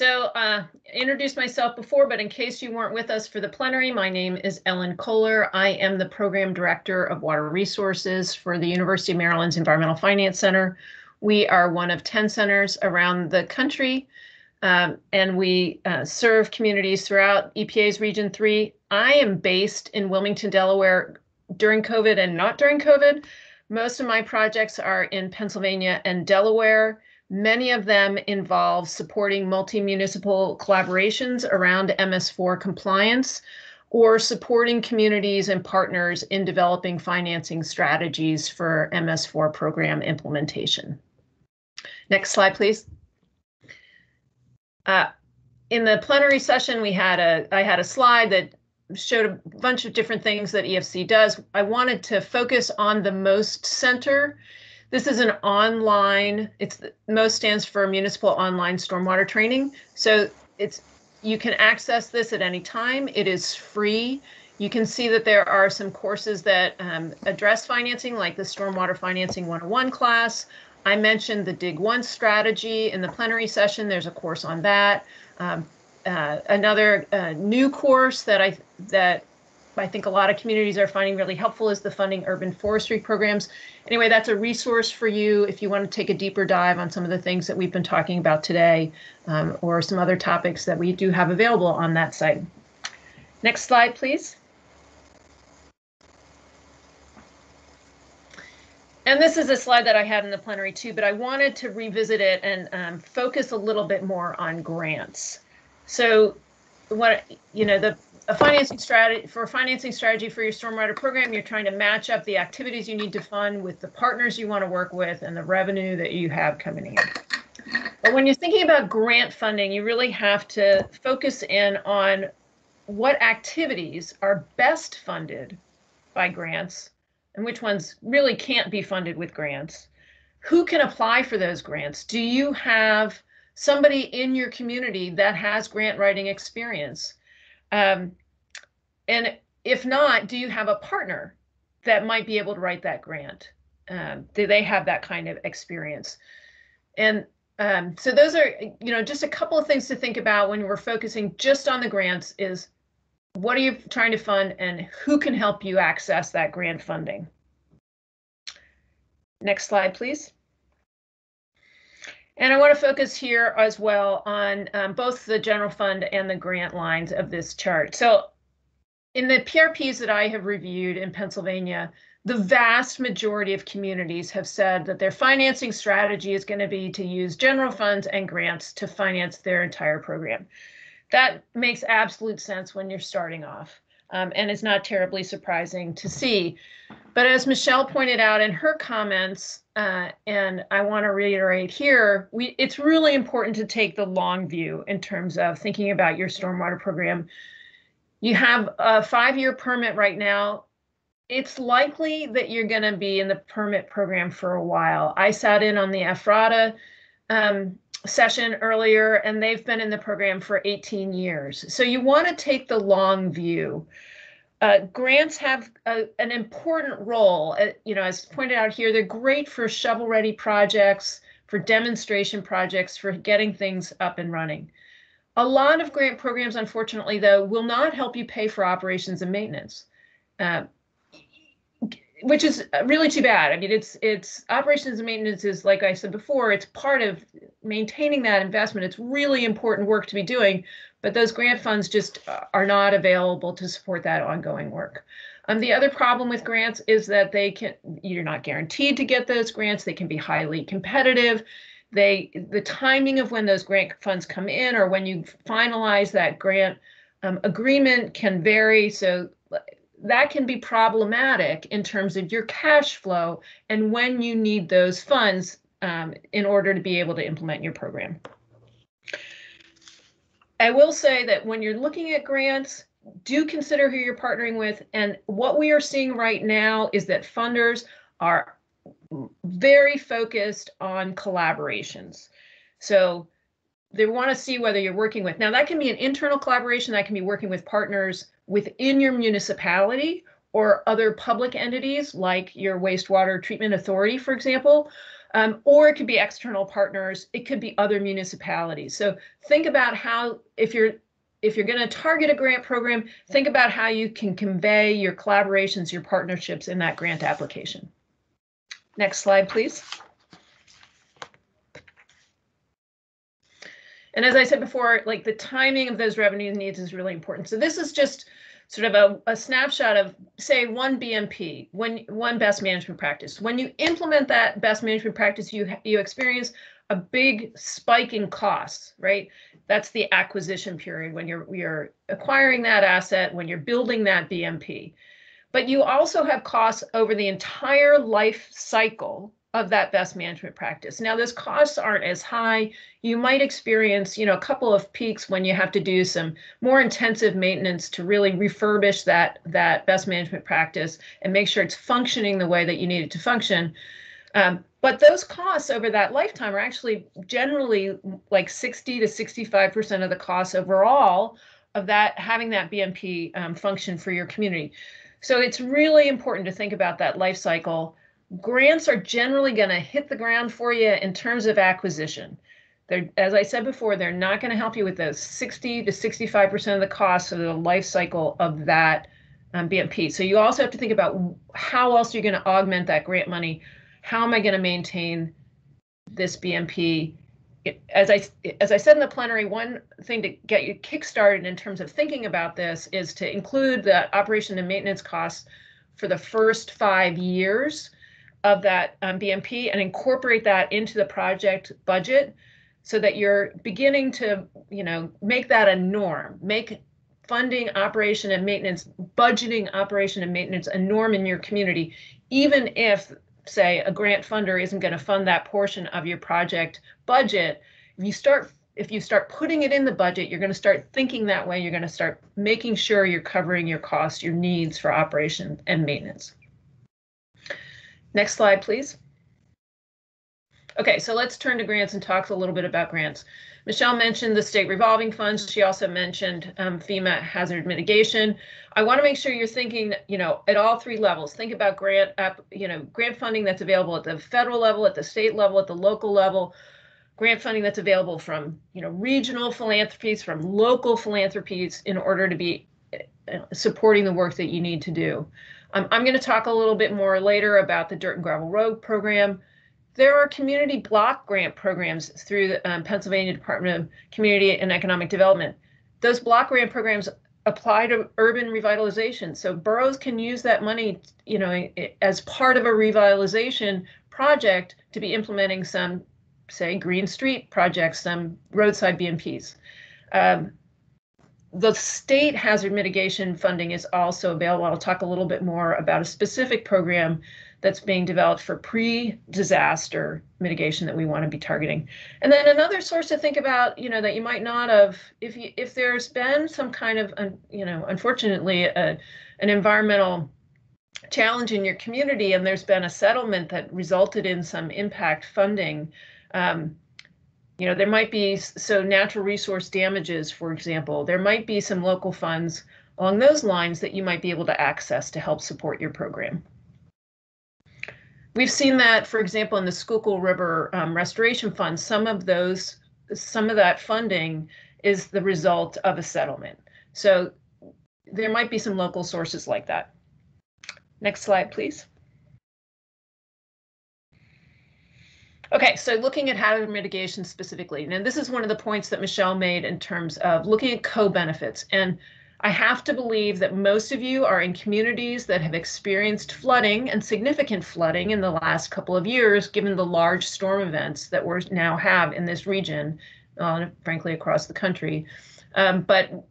So introduced myself before, but in case you weren't with us for the plenary, my name is Ellen Kohler. I am the Program Director of Water Resources for the University of Maryland's Environmental Finance Center. We are one of 10 centers around the country, and we serve communities throughout EPA's Region 3. I am based in Wilmington, Delaware during COVID and not during COVID. Most of my projects are in Pennsylvania and Delaware. Many of them involve supporting multi-municipal collaborations around MS4 compliance or supporting communities and partners in developing financing strategies for MS4 program implementation. Next slide, please. In the plenary session, I had a slide that showed a bunch of different things that EFC does. I wanted to focus on the MOST Center. This is an online, MOST stands for Municipal Online Stormwater Training. So you can access this at any time. It is free. You can see that there are some courses that address financing, like the Stormwater Financing 101 class. I mentioned the Dig Once strategy in the plenary session. There's a course on that. Another new course that I think a lot of communities are finding really helpful is the Funding Urban Forestry Programs. Anyway, that's a resource for you if you want to take a deeper dive on some of the things that we've been talking about today, or some other topics that we do have available on that site. Next slide, please. And this is a slide that I had in the plenary too, but I wanted to revisit it and focus a little bit more on grants. So a financing strategy for your stormwater program, you're trying to match up the activities you need to fund with the partners you want to work with and the revenue that you have coming in. But when you're thinking about grant funding, you really have to focus in on what activities are best funded by grants and which ones really can't be funded with grants. Who can apply for those grants? Do you have somebody in your community that has grant writing experience? And if not, do you have a partner that might be able to write that grant? Do they have that kind of experience? And so those are, just a couple of things to think about when we're focusing just on the grants is what are you trying to fund and who can help you access that grant funding? Next slide, please. And I want to focus here as well on both the general fund and the grant lines of this chart. So in the PRPs that I have reviewed in Pennsylvania, the vast majority of communities have said that their financing strategy is going to be to use general funds and grants to finance their entire program. That makes absolute sense when you're starting off, and it's not terribly surprising to see. But as Michelle pointed out in her comments, and I want to reiterate here, it's really important to take the long view in terms of thinking about your stormwater program. You have a 5-year permit right now. It's likely that you're going to be in the permit program for a while. I sat in on the EPHRATA session earlier, and they've been in the program for 18 years. So you want to take the long view. Grants have an important role. As pointed out here, they're great for shovel-ready projects, for demonstration projects, for getting things up and running. A lot of grant programs, unfortunately, though, will not help you pay for operations and maintenance, which is really too bad. I mean, it's operations and maintenance is, like I said before, it's part of maintaining that investment. It's really important work to be doing, but those grant funds just are not available to support that ongoing work. The other problem with grants is that you're not guaranteed to get those grants. They can be highly competitive. The timing of when those grant funds come in or when you finalize that grant agreement can vary. So that can be problematic in terms of your cash flow and when you need those funds in order to be able to implement your program. I will say that when you're looking at grants, do consider who you're partnering with. And what we are seeing right now is that funders are very focused on collaborations. So they want to see whether you're working with, now that can be an internal collaboration, that can be working with partners within your municipality or other public entities like your wastewater treatment authority, for example. Or it could be external partners. It could be other municipalities. So think about how, if you're going to target a grant program, think about how you can convey your collaborations, your partnerships in that grant application. Next slide, please. And as I said before, like the timing of those revenue needs is really important. So this is just sort of a snapshot of, say, one BMP, one best management practice. When you implement that best management practice, you experience a big spike in costs, right? That's the acquisition period when you're acquiring that asset, when you're building that BMP. But you also have costs over the entire life cycle of that best management practice. Now, those costs aren't as high. You might experience, a couple of peaks when you have to do some more intensive maintenance to really refurbish that best management practice and make sure it's functioning the way that you need it to function. But those costs over that lifetime are actually generally like 60 to 65% of the costs overall of that, having that BMP function for your community. So it's really important to think about that life cycle. Grants are generally going to hit the ground for you in terms of acquisition. As I said before, they're not going to help you with those 60 to 65% of the costs of the life cycle of that BMP. So you also have to think about how else you're going to augment that grant money. How am I going to maintain this BMP? As I said in the plenary, one thing to get you kickstarted in terms of thinking about this is to include the operation and maintenance costs for the first 5 years of that BMP and incorporate that into the project budget so that you're beginning to, make that a norm, make funding, operation and maintenance, budgeting, operation and maintenance a norm in your community, even if, say, a grant funder isn't going to fund that portion of your project budget. If you start putting it in the budget, you're going to start thinking that way. You're going to start making sure you're covering your costs, your needs for operation and maintenance. Next slide, please. Okay, so let's turn to grants and talk a little bit about grants. Michelle mentioned the state revolving funds. She also mentioned FEMA hazard mitigation. I want to make sure you're thinking, at all three levels. Think about grant funding that's available at the federal level, at the state level, at the local level. Grant funding that's available from, regional philanthropies, from local philanthropies, in order to be supporting the work that you need to do. I'm going to talk a little bit more later about the Dirt and Gravel Road program. There are community block grant programs through the Pennsylvania Department of Community and Economic Development. Those block grant programs apply to urban revitalization. So boroughs can use that money, as part of a revitalization project to be implementing some, say, green street projects, some roadside BMPs. The state hazard mitigation funding is also available. I'll talk a little bit more about a specific program that's being developed for pre-disaster mitigation that we want to be targeting. And then another source to think about, that you might not have, if there's been some kind of, unfortunately, an environmental challenge in your community and there's been a settlement that resulted in some impact funding, there might be, natural resource damages, for example, there might be some local funds along those lines that you might be able to access to help support your program. We've seen that, for example, in the Schuylkill River Restoration Fund, some of that funding is the result of a settlement. So there might be some local sources like that. Next slide, please. Okay, so looking at hazard mitigation specifically, and this is one of the points that Michelle made in terms of looking at co-benefits. And I have to believe that most of you are in communities that have experienced flooding and significant flooding in the last couple of years, given the large storm events that we now have in this region, frankly, across the country. But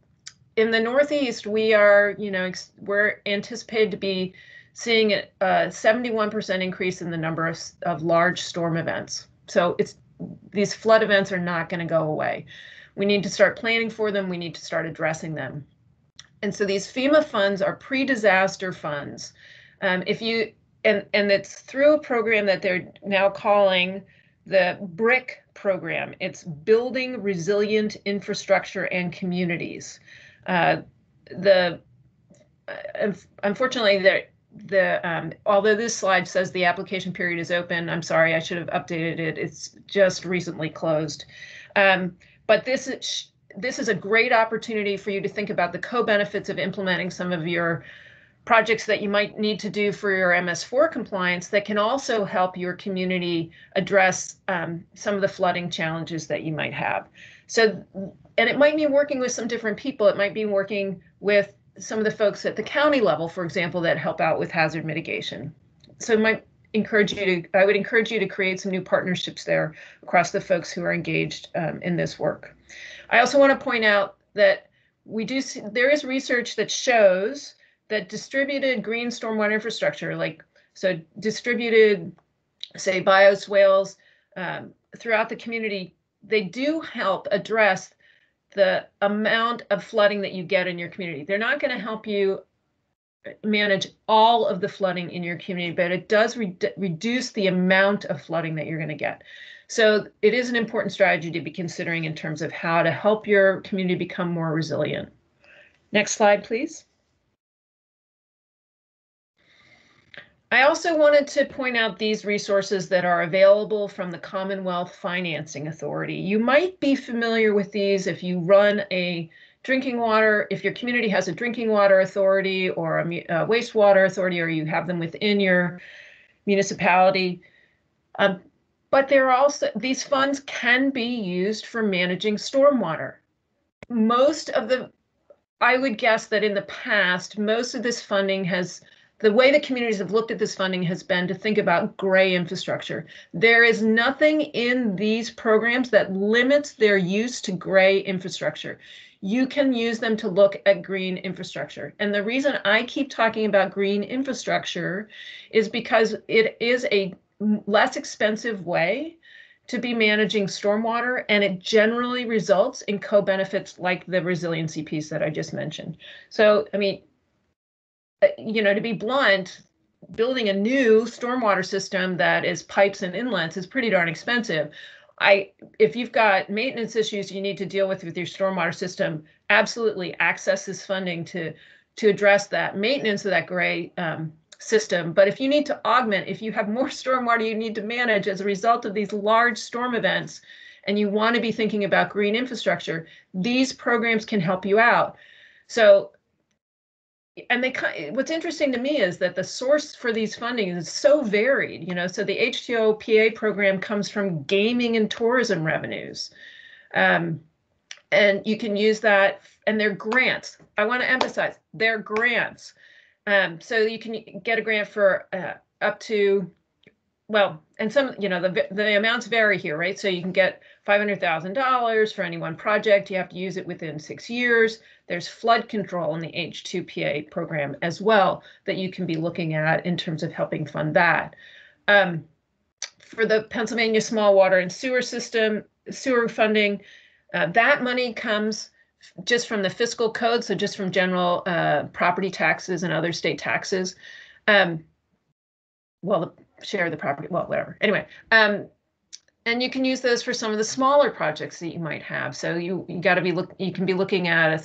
in the Northeast, we're anticipated to be seeing a 71% increase in the number of large storm events. So these flood events are not going to go away. We need to start planning for them. We need to start addressing them. And so these FEMA funds are pre-disaster funds. And it's through a program that they're now calling the BRIC program. It's Building Resilient Infrastructure and Communities. Unfortunately, although this slide says the application period is open, I'm sorry, I should have updated it. It's just recently closed. But this is a great opportunity for you to think about the co-benefits of implementing some of your projects that you might need to do for your MS4 compliance that can also help your community address some of the flooding challenges that you might have. So, and it might mean working with some different people. It might be working with some of the folks at the county level, for example, that help out with hazard mitigation. So I would encourage you to create some new partnerships there across the folks who are engaged in this work. I also want to point out that there is research that shows that distributed green stormwater infrastructure, so distributed, say, bioswales throughout the community, they do help address the amount of flooding that you get in your community. They're not going to help you manage all of the flooding in your community, but it does reduce the amount of flooding that you're going to get. So it is an important strategy to be considering in terms of how to help your community become more resilient. Next slide, please. I also wanted to point out these resources that are available from the Commonwealth Financing Authority. You might be familiar with these if you run a drinking water, if your community has a drinking water authority or a wastewater authority, or you have them within your municipality. But there are also, these funds can be used for managing stormwater. I would guess that in the past, most of this funding the way the communities have looked at this funding has been to think about gray infrastructure. There is nothing in these programs that limits their use to gray infrastructure. You can use them to look at green infrastructure. And the reason I keep talking about green infrastructure is because it is a less expensive way to be managing stormwater, and it generally results in co-benefits like the resiliency piece that I just mentioned. So, I mean, to be blunt, building a new stormwater system that is pipes and inlets is pretty darn expensive. If you've got maintenance issues you need to deal with your stormwater system, absolutely access this funding to address that maintenance of that gray system. But if you need to augment, if you have more stormwater you need to manage as a result of these large storm events, and you want to be thinking about green infrastructure, these programs can help you out. So, and what's interesting to me is that the source for these funding is so varied, so the H2O PA program comes from gaming and tourism revenues. And you can use that, and they're grants. I want to emphasize, they're grants. So you can get a grant for up to, and some, the amounts vary here, right? So you can get $500,000 for any one project. You have to use it within 6 years. There's flood control in the H2PA program as well that you can be looking at in terms of helping fund that. For the Pennsylvania Small Water and Sewer System, sewer funding, that money comes just from the fiscal code, so just from general property taxes and other state taxes. Share the property, whatever. Anyway, and you can use those for some of the smaller projects that you might have. So you can be looking at a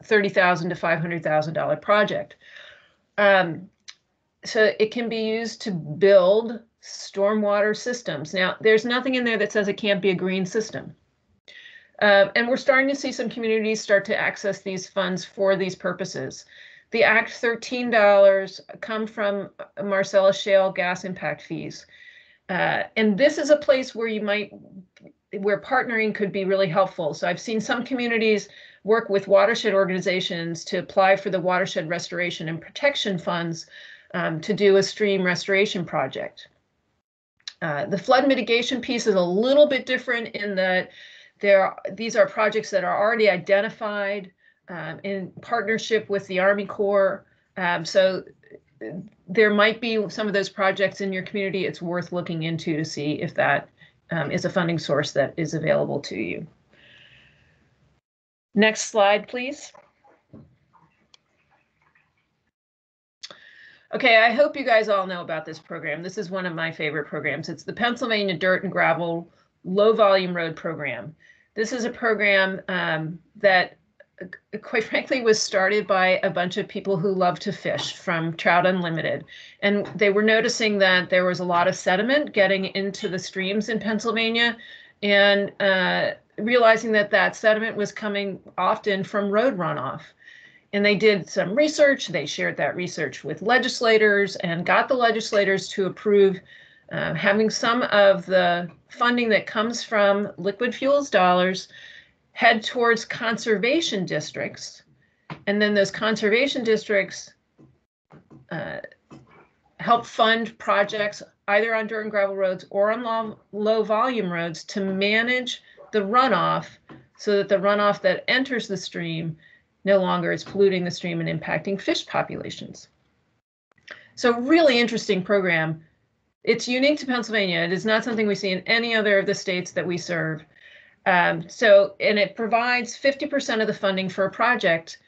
$30,000 to $500,000 project. So it can be used to build stormwater systems. Now, there's nothing in there that says it can't be a green system. And we're starting to see some communities start to access these funds for these purposes. The Act 13 dollars come from Marcellus Shale gas impact fees. And this is a place where where partnering could be really helpful. So I've seen some communities work with watershed organizations to apply for the watershed restoration and protection funds to do a stream restoration project. The flood mitigation piece is a little bit different in that these are projects that are already identified in partnership with the Army Corps. So there might be some of those projects in your community. It's worth looking into to see if that is a funding source that is available to you. Next slide, please. Okay, I hope you guys all know about this program. This is one of my favorite programs. It's the Pennsylvania Dirt and Gravel Low Volume Road Program. This is a program that quite frankly, was started by a bunch of people who love to fish from Trout Unlimited. And they were noticing that there was a lot of sediment getting into the streams in Pennsylvania, and realizing that that sediment was coming often from road runoff. And they did some research. They shared that research with legislators and got the legislators to approve having some of the funding that comes from liquid fuels dollars head towards conservation districts. And then those conservation districts help fund projects either on dirt and gravel roads or on low volume roads to manage the runoff, so that the runoff that enters the stream no longer is polluting the stream and impacting fish populations. So really interesting program. It's unique to Pennsylvania. It is not something we see in any other of the states that we serve. And it provides 50% of the funding for a project.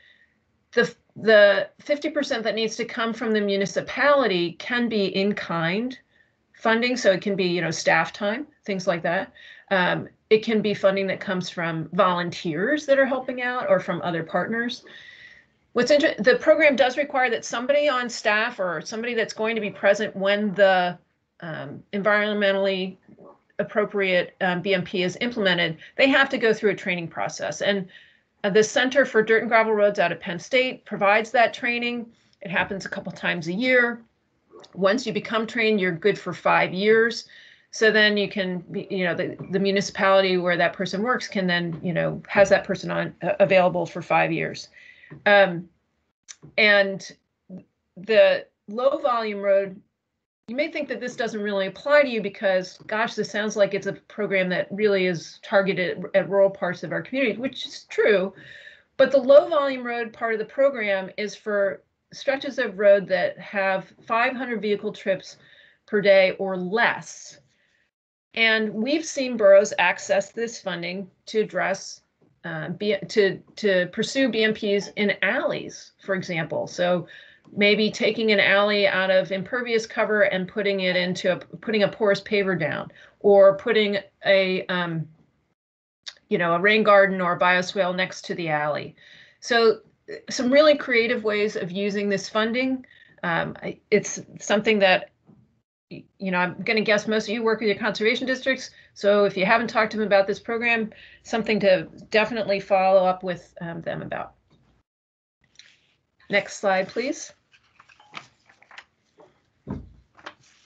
The 50% that needs to come from the municipality can be in-kind funding, so it can be, staff time, things like that. It can be funding that comes from volunteers that are helping out or from other partners. The program does require that somebody on staff or somebody that's going to be present when the environmentally appropriate BMP is implemented, they have to go through a training process. And the Center for Dirt and Gravel Roads out of Penn State provides that training. It happens a couple times a year. Once you become trained, you're good for 5 years. So then you can, the municipality where that person works can then, has that person available for 5 years. And the low volume road, you may think that this doesn't really apply to you because, gosh, this sounds like it's a program that really is targeted at rural parts of our community, which is true. But the low volume road part of the program is for stretches of road that have 500 vehicle trips per day or less. And we've seen boroughs access this funding to address, to pursue BMPs in alleys, for example. So maybe taking an alley out of impervious cover and putting it into putting a porous paver down, or putting a rain garden or a bioswale next to the alley. So some really creative ways of using this funding. It's something that, I'm going to guess most of you work with your conservation districts. So if you haven't talked to them about this program, something to definitely follow up with them about. Next slide, please.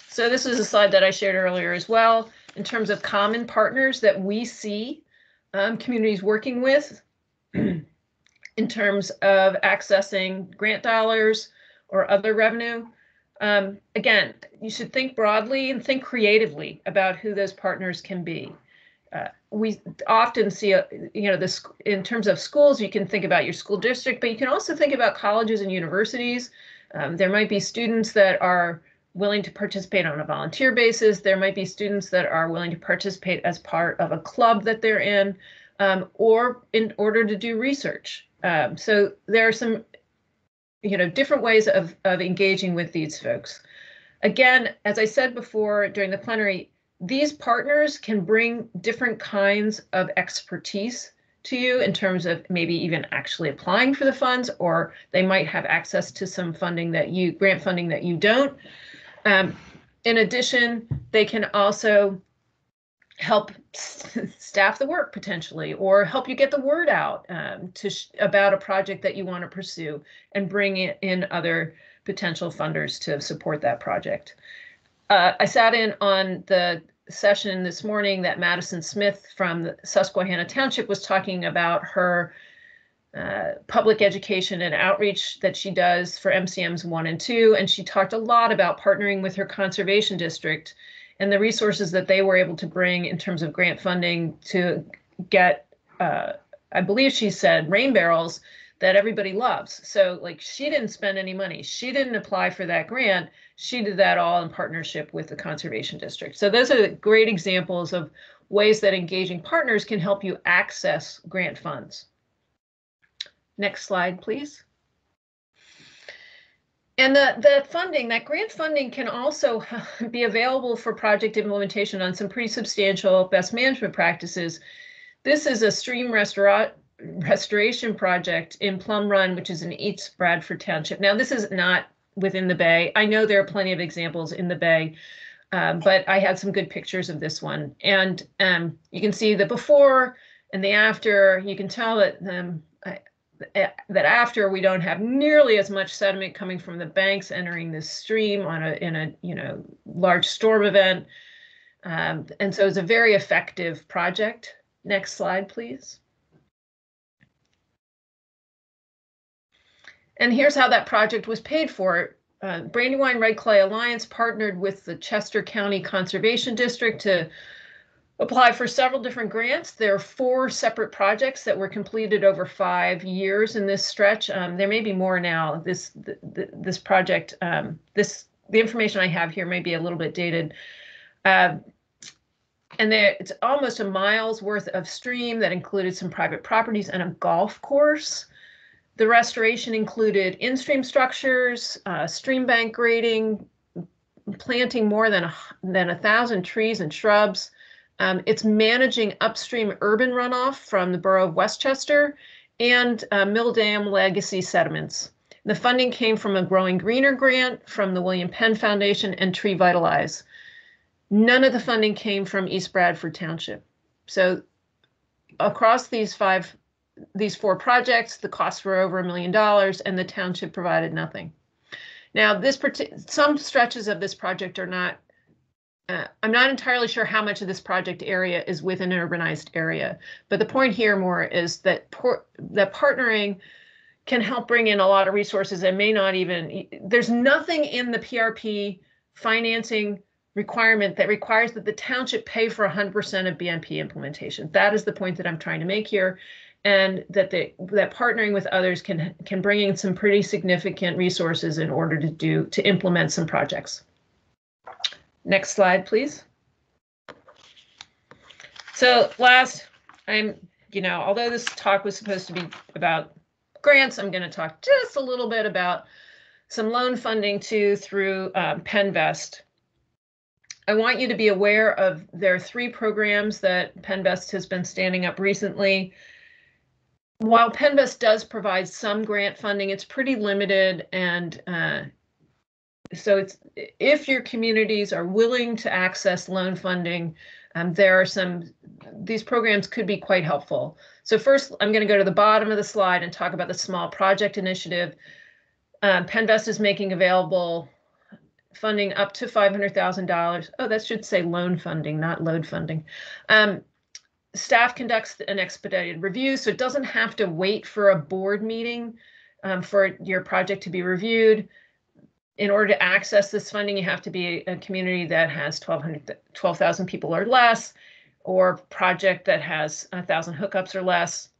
So this is a slide that I shared earlier as well, in terms of common partners that we see communities working with in terms of accessing grant dollars or other revenue. Again, you should think broadly and think creatively about who those partners can be. We often see, this in terms of schools, you can think about your school district, but you can also think about colleges and universities. There might be students that are willing to participate on a volunteer basis. There might be students that are willing to participate as part of a club that they're in, or in order to do research. So there are some different ways of engaging with these folks. Again, as I said before during the plenary, these partners can bring different kinds of expertise to you in terms of maybe even actually applying for the funds, or they might have access to some funding grant funding that you don't. In addition, they can also help staff the work potentially, or help you get the word out about a project that you want to pursue, and bring in other potential funders to support that project. I sat in on the session this morning that Madison Smith from the Susquehanna Township was talking about her public education and outreach that she does for MCMs 1 and 2, and she talked a lot about partnering with her conservation district and the resources that they were able to bring in terms of grant funding to get, I believe she said, rain barrels that everybody loves. So like, she didn't spend any money. She didn't apply for that grant. She did that all in partnership with the conservation district. So those are great examples of ways that engaging partners can help you access grant funds. Next slide, please. And the funding, that grant funding, can also be available for project implementation on some pretty substantial best management practices. This is a stream restoration project in Plum Run, which is in East Bradford Township. Now, this is not within the Bay. I know there are plenty of examples in the Bay, but I had some good pictures of this one. And you can see the before and the after. You can tell that that after we don't have nearly as much sediment coming from the banks entering this stream in a large storm event. And so it's a very effective project. Next slide, please. And here's how that project was paid for. Brandywine Red Clay Alliance partnered with the Chester County Conservation District to apply for several different grants. There are 4 separate projects that were completed over 5 years in this stretch. There may be more now. This project, the information I have here may be a little bit dated. And it's almost a mile's worth of stream that included some private properties and a golf course. The restoration included in-stream structures, stream bank grading, planting more than 1,000 trees and shrubs. It's managing upstream urban runoff from the borough of Westchester and Mill Dam legacy sediments. The funding came from a Growing Greener grant from the William Penn Foundation and Tree Vitalize. None of the funding came from East Bradford Township. So across these 4 projects, the costs were over $1 million and the township provided nothing. Now, some stretches of this project are not, I'm not entirely sure how much of this project area is within an urbanized area, but the point here more is that that partnering can help bring in a lot of resources and may not even, there's nothing in the PRP financing requirement that requires that the township pay for 100% of BMP implementation. That is the point that I'm trying to make here. And that partnering with others can bring in some pretty significant resources in order to implement some projects. Next slide, please. So last, although this talk was supposed to be about grants, I'm going to talk just a little bit about some loan funding too through PennVest. I want you to be aware of there are 3 programs that PennVest has been standing up recently. While PennVest does provide some grant funding, it's pretty limited, and so if your communities are willing to access loan funding, these programs could be quite helpful. So first, I'm going to go to the bottom of the slide and talk about the Small Project Initiative. PennVest is making available funding up to $500,000. Oh, that should say loan funding, not load funding. Staff conducts an expedited review, so it doesn't have to wait for a board meeting for your project to be reviewed. In order to access this funding, you have to be a community that has 12,000 people or less, or project that has 1,000 hookups or less,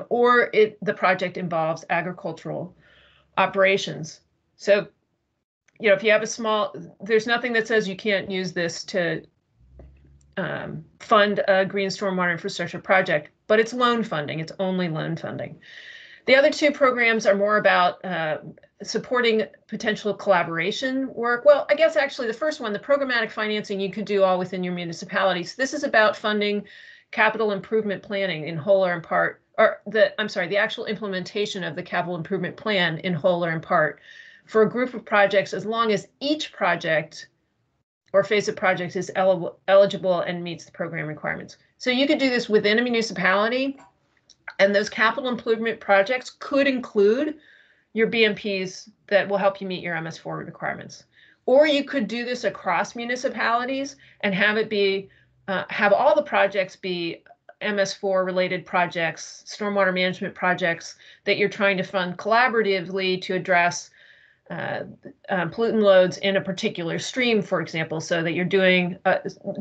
or the project involves agricultural operations. So, if you have there's nothing that says you can't use this to fund a green stormwater infrastructure project, but it's loan funding. It's only loan funding. The other 2 programs are more about supporting potential collaboration work. Well, I guess actually the first one, the programmatic financing, you could do all within your municipalities. This is about funding capital improvement planning in whole or in part, the actual implementation of the capital improvement plan in whole or in part for a group of projects, as long as each project or phase of project is eligible and meets the program requirements. So you could do this within a municipality, and those capital improvement projects could include your BMPs that will help you meet your MS4 requirements. Or you could do this across municipalities and have it be, have all the projects be MS4 related projects, stormwater management projects that you're trying to fund collaboratively to address pollutant loads in a particular stream, for example, so that you're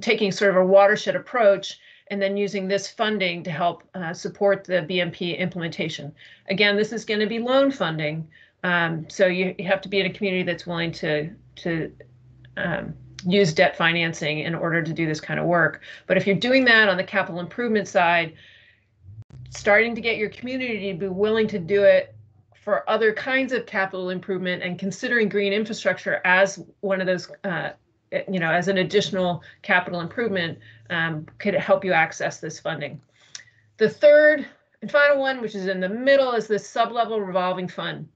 taking sort of a watershed approach and then using this funding to help support the BMP implementation. Again, this is going to be loan funding, so you have to be in a community that's willing to use debt financing in order to do this kind of work. But if you're doing that on the capital improvement side, starting to get your community to be willing to do it for other kinds of capital improvement and considering green infrastructure as one of those, as an additional capital improvement, could help you access this funding. The third And final one, which is in the middle, is this sub-level revolving fund.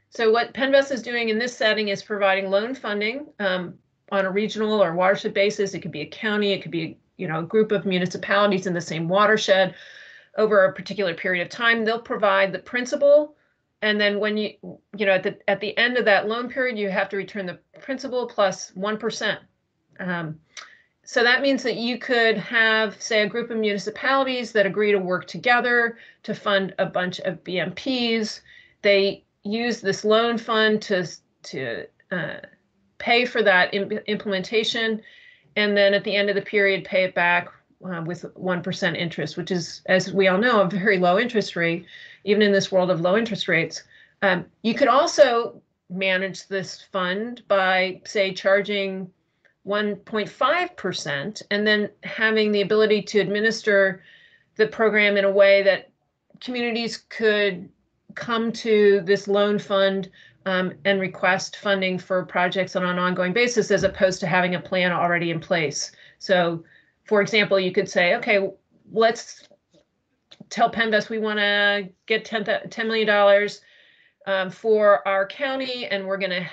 So what Penvest is doing in this setting is providing loan funding on a regional or watershed basis. It could be a county, it could be, a group of municipalities in the same watershed over a particular period of time. They'll provide the principal, and then when at the end of that loan period, you have to return the principal plus 1%. So that means that you could have, say, a group of municipalities that agree to work together to fund a bunch of BMPs. They use this loan fund to pay for that implementation, and then at the end of the period, pay it back with 1% interest, which is, as we all know, a very low interest rate, even in this world of low interest rates. You could also manage this fund by, say, charging 1.5% and then having the ability to administer the program in a way that communities could come to this loan fund and request funding for projects on an ongoing basis, as opposed to having a plan already in place. So, for example, you could say, okay, let's tell Penvest we want to get $10 million for our county, and we're going to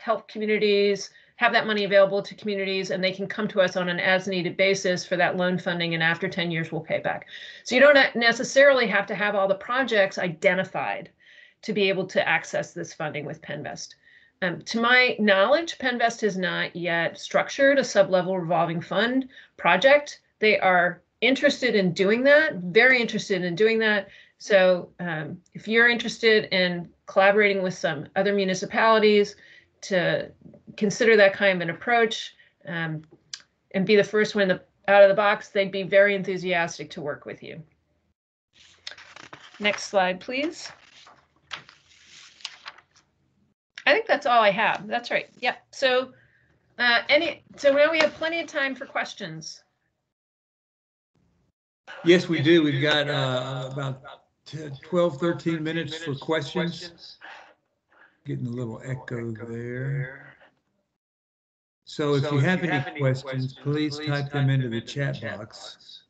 help communities have that money available to communities, and they can come to us on an as-needed basis for that loan funding, and after 10 years, we'll pay back. So you don't necessarily have to have all the projects identified to be able to access this funding with Penvest. To my knowledge, Penvest has not yet structured a sub-level revolving fund project. They are interested in doing that, very interested in doing that. So if you're interested in collaborating with some other municipalities to consider that kind of an approach and be the first one out of the box, they'd be very enthusiastic to work with you. Next slide, please. I think that's all I have. That's right. Yeah. So now we have plenty of time for questions. Yes, we do. We've got about 12, 13 minutes for questions. Getting a little echo there. So if you have any questions, please type them into the chat box.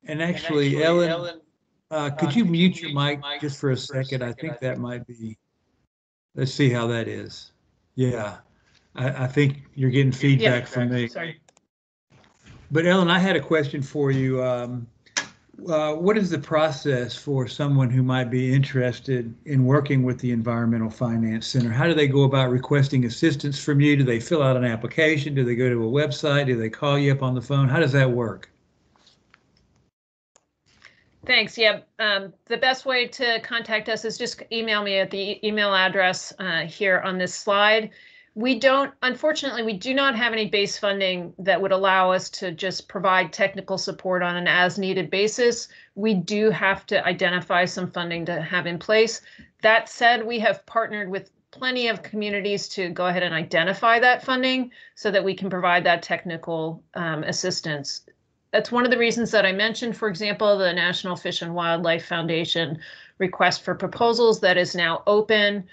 And actually, Ellen, could you mute your mic just for a second? I think that might be, let's see how that is. Yeah, I think you're getting feedback from me. Sorry. But Ellen, I had a question for you. What is the process for someone who might be interested in working with the Environmental Finance Center? How do they go about requesting assistance from you? Do they fill out an application? Do they go to a website? Do they call you up on the phone? How does that work? Thanks. Yeah, the best way to contact us is just email me at the email address here on this slide. Unfortunately, we do not have any base funding that would allow us to just provide technical support on an as-needed basis. We do have to identify some funding to have in place. That said, we have partnered with plenty of communities to go ahead and identify that funding so that we can provide that technical assistance. That's one of the reasons that I mentioned, for example, the National Fish and Wildlife Foundation request for proposals that is now open.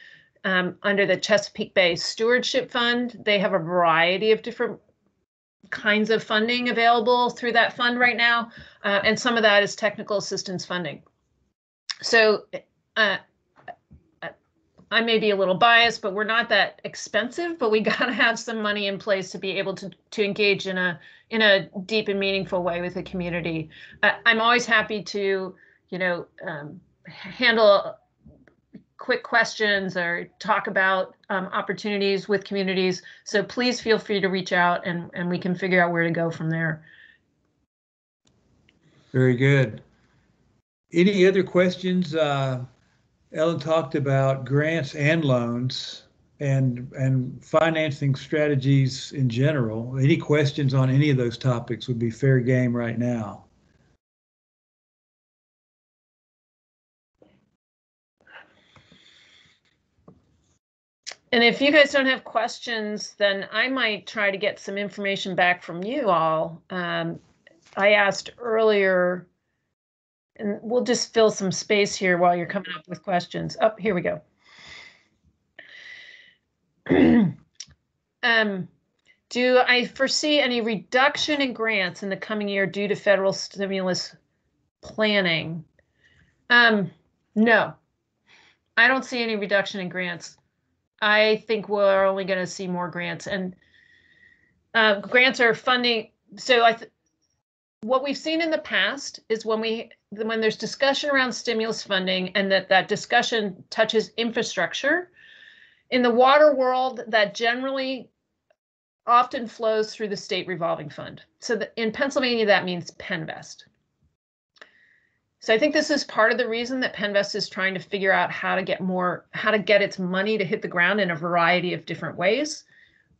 Under the Chesapeake Bay Stewardship Fund, they have a variety of different kinds of funding available through that fund right now, and some of that is technical assistance funding. So I may be a little biased, but we're not that expensive, but we got to have some money in place to be able to engage in a deep and meaningful way with the community. I'm always happy to, handle quick questions or talk about opportunities with communities. So please feel free to reach out and we can figure out where to go from there. Very good. Any other questions? Ellen talked about grants and loans and financing strategies in general. Any questions on any of those topics would be fair game right now. And if you guys don't have questions, then I might try to get some information back from you all. I asked earlier, and we'll just fill some space here while you're coming up with questions. Oh, here we go. Do I foresee any reduction in grants in the coming year due to federal stimulus planning? No, I don't see any reduction in grants. I think we're only going to see more grants, and grants are funding. So what we've seen in the past is when there's discussion around stimulus funding and that discussion touches infrastructure, in the water world, that generally often flows through the state revolving fund. So in Pennsylvania, that means PennVest. So I think this is part of the reason that PennVest is trying to figure out how to get its money to hit the ground in a variety of different ways.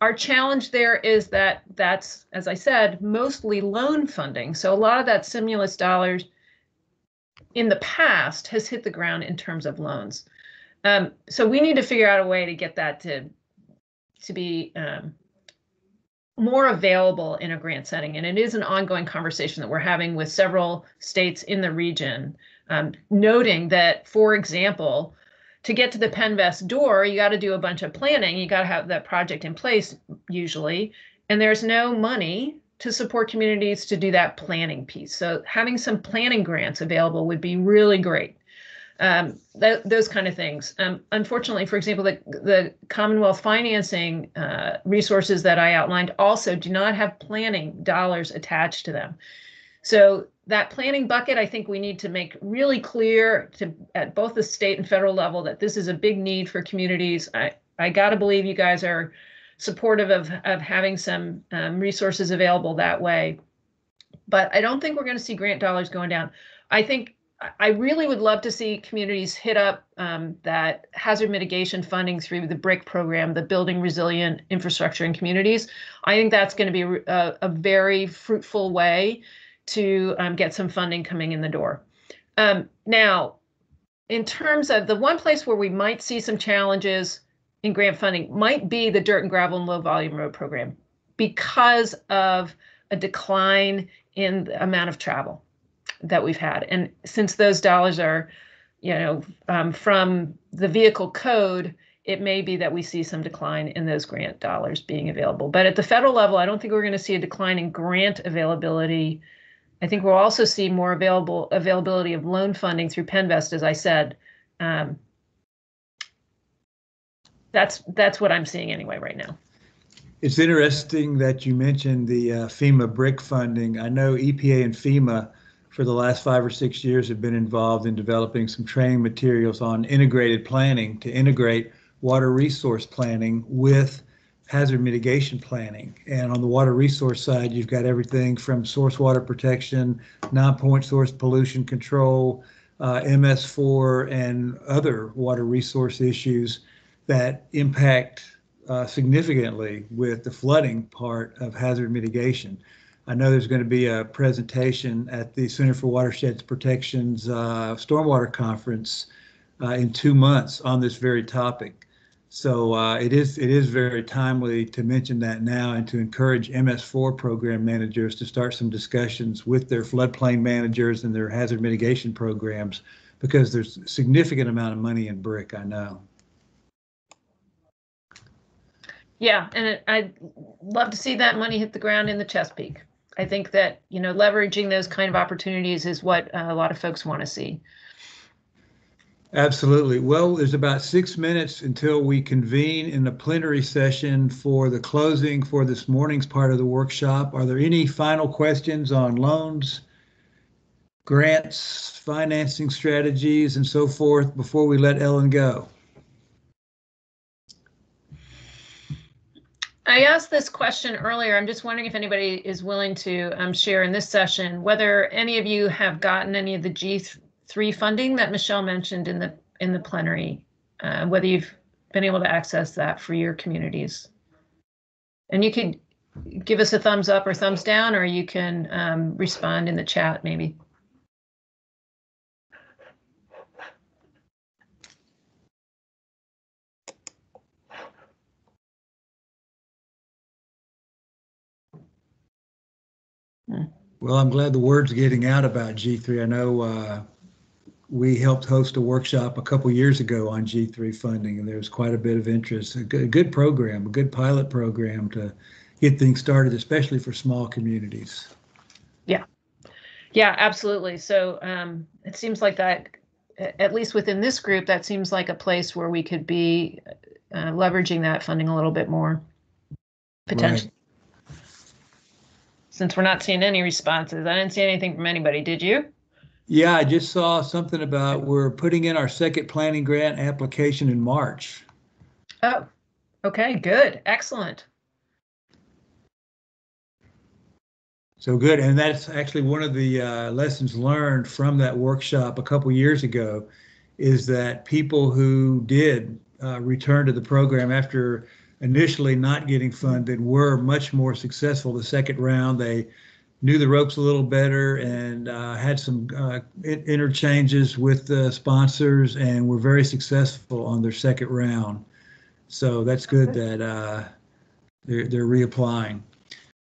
Our challenge there is that that's, as I said, mostly loan funding. So a lot of that stimulus dollars in the past has hit the ground in terms of loans. So we need to figure out a way to get that to be more available in a grant setting. And it is an ongoing conversation that we're having with several states in the region, noting that, for example, to get to the PennVest door, you got to do a bunch of planning. You got to have that project in place usually, and there's no money to support communities to do that planning piece. So having some planning grants available would be really great. Those kind of things. Unfortunately, for example, the Commonwealth financing resources that I outlined also do not have planning dollars attached to them. So that planning bucket, I think we need to make really clear at both the state and federal level that this is a big need for communities. I got to believe you guys are supportive of having some resources available that way. But I don't think we're going to see grant dollars going down. I really would love to see communities hit up that hazard mitigation funding through the BRIC program, the Building Resilient Infrastructure in Communities. I think that's going to be a very fruitful way to get some funding coming in the door. Now, in terms of the one place where we might see some challenges in grant funding might be the dirt and gravel and low volume road program because of a decline in the amount of travel that we've had. And since those dollars are, from the vehicle code, it may be that we see some decline in those grant dollars being available. But at the federal level, I don't think we're going to see a decline in grant availability. I think we'll also see more availability of loan funding through PennVest, as I said. That's what I'm seeing anyway right now. It's interesting that you mentioned the FEMA BRIC funding. I know EPA and FEMA for the last 5 or 6 years have been involved in developing some training materials on integrated planning to integrate water resource planning with hazard mitigation planning. And on the water resource side, you've got everything from source water protection, non-point source pollution control, MS4, and other water resource issues that impact significantly with the flooding part of hazard mitigation. I know there's going to be a presentation at the Center for Watershed Protection's Stormwater Conference in 2 months on this very topic. So it is very timely to mention that now and to encourage MS4 program managers to start some discussions with their floodplain managers and their hazard mitigation programs, because there's a significant amount of money in BRIC, I know. Yeah, and I'd love to see that money hit the ground in the Chesapeake. I think that, leveraging those kind of opportunities is what a lot of folks want to see. Absolutely. Well, there's about 6 minutes until we convene in the plenary session for the closing for this morning's part of the workshop. Are there any final questions on loans, grants, financing strategies, and so forth before we let Ellen go? I asked this question earlier. I'm just wondering if anybody is willing to share in this session whether any of you have gotten any of the G3 funding that Michelle mentioned in the plenary, whether you've been able to access that for your communities. And you could give us a thumbs up or thumbs down, or you can respond in the chat maybe. Well, I'm glad the word's getting out about G3. I know we helped host a workshop a couple years ago on G3 funding, and there's quite a bit of interest. A good program, a good pilot program to get things started, especially for small communities. Yeah, absolutely. So it seems like that, at least within this group, that seems like a place where we could be leveraging that funding a little bit more, potentially. Right. Since we're not seeing any responses, I didn't see anything from anybody. Did you? Yeah, I just saw something about we're putting in our second planning grant application in March. Oh, okay, good, excellent. So good. And that's actually one of the lessons learned from that workshop a couple years ago, is that people who did return to the program after initially not getting funded were much more successful the second round. They knew the ropes a little better and had some interchanges with the sponsors and were very successful on their second round. So that's good that they're reapplying.